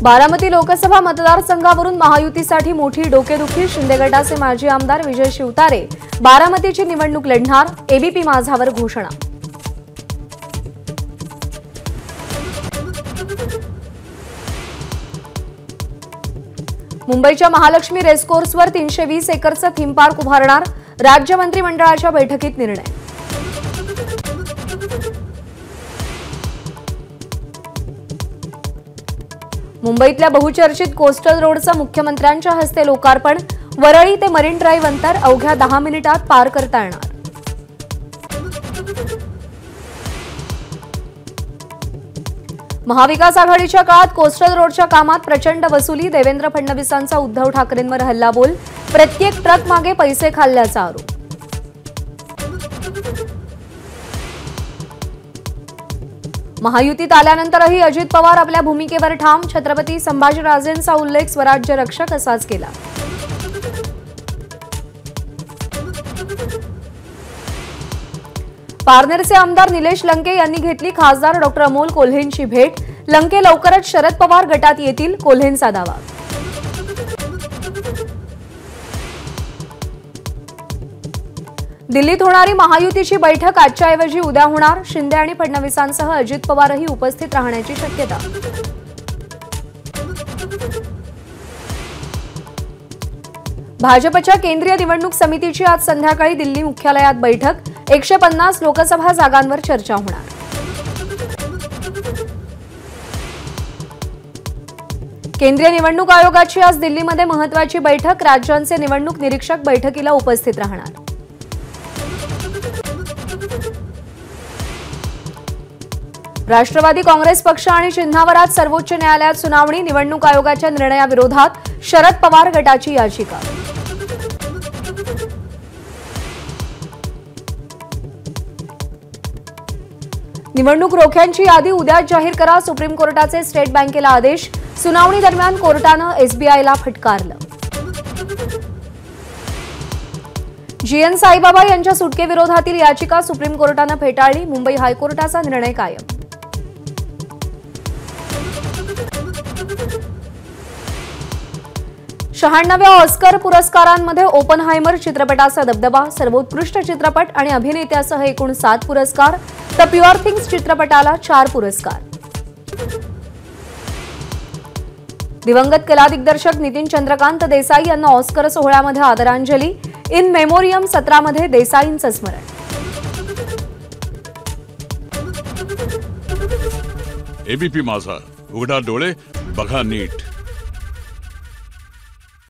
बारामती लोकसभा मतदारसंघावरून महायुतीसाठी मोठी डोकेदुखी। शिंदे गटाचे माजी आमदार विजय शिवतारे बारामतीची निवडणूक लढणार। एबीपी माझावर घोषणा। मुंबईच्या महालक्ष्मी रेसकोर्सवर 320 एकरचं थीम पार्क उभारणार। राज्य मंत्रिमंडळाच्या बैठकीत निर्णय। मुंबईतल्या बहुचर्चित कोस्टल रोडचं मुख्यमंत्र्यांच्या हस्ते लोकार्पण। वरळी ते मरीन ड्राईव्ह अंतर अवघ्या 10 मिनिटात पार करता येणार। महाविकास आघाडीच्या काळात कोस्टल रोडच्या कामात प्रचंड वसुली। देवेंद्र फडणवीसांचा उद्धव ठाकरेंवर हल्लाबोल। प्रत्येक ट्रक मागे पैसे खाल्ल्याचा आरोप। महायुतीत आल्यानंतरही अजित पवार आपल्या भूमिकेवर ठाम। छत्रपती संभाजीराजेंचा उल्लेख स्वराज्य रक्षक असाच केला। पारनेरचे आमदार निलेश लंके यांनी घेतली खासदार डॉ. अमोल कोल्हेंची भेट। लंके लवकरच शरद पवार गटात येतील, कोल्हेंचा दावा। दिल्लीत होणारी महायुतीची बैठक आजच्या ऐवजी उद्या होणार। शिंदे आणि फडणवीसांसह अजित पवारही उपस्थित राहण्याची शक्यता। भाजपच्या केंद्रीय निवडणूक समितीची आज संध्याकाळी दिल्ली मुख्यालयात बैठक। 150 लोकसभा जागांवर चर्चा होणार। केंद्रीय निवडणूक आयोगाची आज दिल्लीमध्ये महत्त्वाची बैठक। राज्यांचे निवडणूक निरीक्षक बैठकीला उपस्थित राहणार। राष्ट्रवादी काँग्रेस पक्ष आणि चिन्हावर आज सर्वोच्च न्यायालयात सुनावणी। निवडणूक आयोगाच्या निर्णयाविरोधात शरद पवार गटाची याचिका। निवडणूक रोख्यांची यादी उद्याच जाहीर करा। सुप्रीम कोर्टाचे स्टेट बँकेला आदेश। सुनावणी दरम्यान कोर्टानं एसबीआयला फटकारलं। जीएन साईबाबा यांच्या सुटकेविरोधातील याचिका सुप्रीम कोर्टानं फेटाळली। मुंबई हायकोर्टाचा निर्णय कायम। शहाण्णव्या ऑस्कर पुरस्कारांमध्ये ओपनहायमर चित्रपटाचा दबदबा। सर्वोत्कृष्ट चित्रपट आणि अभिनेत्यासह एकूण 7 पुरस्कार, तर प्युअर थिंग्स चित्रपटाला 4 पुरस्कार। दिवंगत कला दिग्दर्शक नितीन चंद्रकांत देसाई यांना ऑस्कर सोहळ्यामध्ये आदरांजली। इन मेमोरियम सत्रामध्ये देसाईंचं स्मरण। एबीपी माझा, उघडा डोळे बघा नीट।